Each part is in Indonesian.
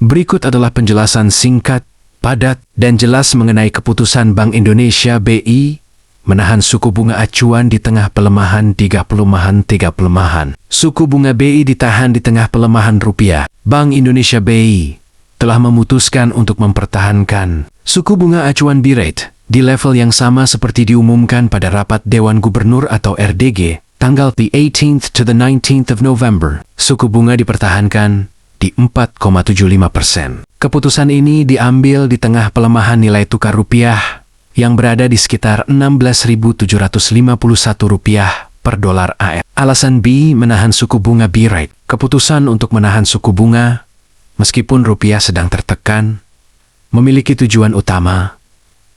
Berikut adalah penjelasan singkat, padat, dan jelas mengenai keputusan Bank Indonesia BI menahan suku bunga acuan di tengah pelemahan 3 pelemahan. Suku bunga BI ditahan di tengah pelemahan rupiah. Bank Indonesia BI telah memutuskan untuk mempertahankan suku bunga acuan BI rate di level yang sama seperti diumumkan pada rapat Dewan Gubernur atau RDG tanggal the 18th to the 19th of November. Suku bunga dipertahankan di 4,75%. Keputusan ini diambil di tengah pelemahan nilai tukar rupiah yang berada di sekitar 16.751 rupiah per dolar AS. Alasan BI menahan suku bunga BI rate. Keputusan untuk menahan suku bunga, meskipun rupiah sedang tertekan, memiliki tujuan utama,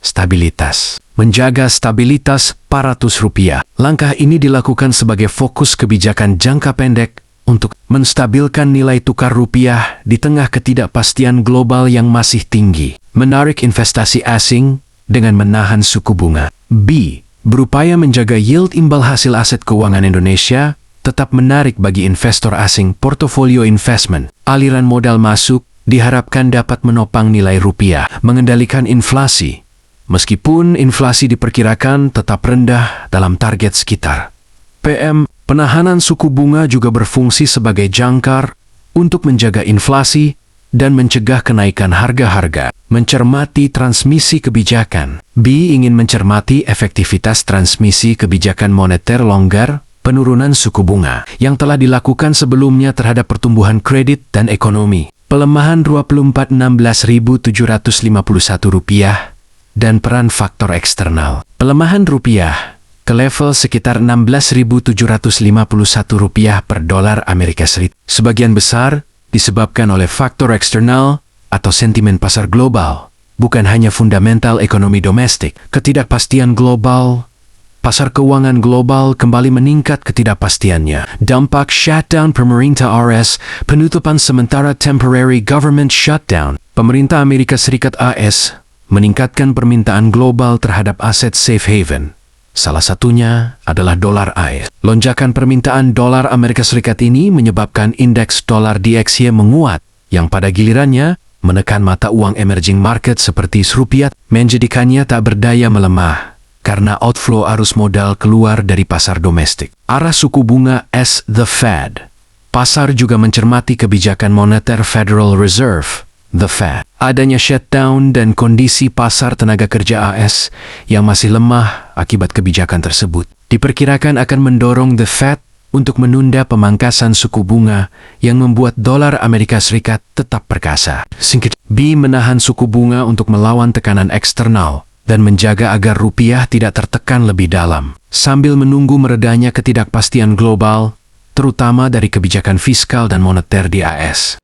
stabilitas. Menjaga stabilitas paras rupiah. Langkah ini dilakukan sebagai fokus kebijakan jangka pendek untuk menstabilkan nilai tukar rupiah di tengah ketidakpastian global yang masih tinggi. Menarik investasi asing dengan menahan suku bunga. B. Berupaya menjaga yield imbal hasil aset keuangan Indonesia tetap menarik bagi investor asing. Portofolio investment, aliran modal masuk diharapkan dapat menopang nilai rupiah, mengendalikan inflasi. Meskipun inflasi diperkirakan tetap rendah dalam target sekitar PM, penahanan suku bunga juga berfungsi sebagai jangkar untuk menjaga inflasi dan mencegah kenaikan harga-harga. Mencermati transmisi kebijakan. B. Ingin mencermati efektivitas transmisi kebijakan moneter longgar, penurunan suku bunga yang telah dilakukan sebelumnya terhadap pertumbuhan kredit dan ekonomi. Pelemahan 24 16.751 rupiah dan peran faktor eksternal. Pelemahan rupiah ke level sekitar 16.751 rupiah per dolar Amerika Serikat. Sebagian besar disebabkan oleh faktor eksternal atau sentimen pasar global, bukan hanya fundamental ekonomi domestik. Ketidakpastian global, pasar keuangan global kembali meningkat ketidakpastiannya. Dampak shutdown pemerintah AS, penutupan sementara temporary government shutdown. Pemerintah Amerika Serikat AS meningkatkan permintaan global terhadap aset safe haven. Salah satunya adalah dolar AS. Lonjakan permintaan dolar Amerika Serikat ini menyebabkan indeks dolar DXY menguat, yang pada gilirannya menekan mata uang emerging market seperti rupiah, menjadikannya tak berdaya melemah karena outflow arus modal keluar dari pasar domestik. Arah suku bunga as the Fed. Pasar juga mencermati kebijakan moneter Federal Reserve, the Fed. Adanya shutdown dan kondisi pasar tenaga kerja AS yang masih lemah akibat kebijakan tersebut diperkirakan akan mendorong the Fed untuk menunda pemangkasan suku bunga yang membuat dolar Amerika Serikat tetap perkasa. B. Menahan suku bunga untuk melawan tekanan eksternal dan menjaga agar rupiah tidak tertekan lebih dalam sambil menunggu meredanya ketidakpastian global, terutama dari kebijakan fiskal dan moneter di AS.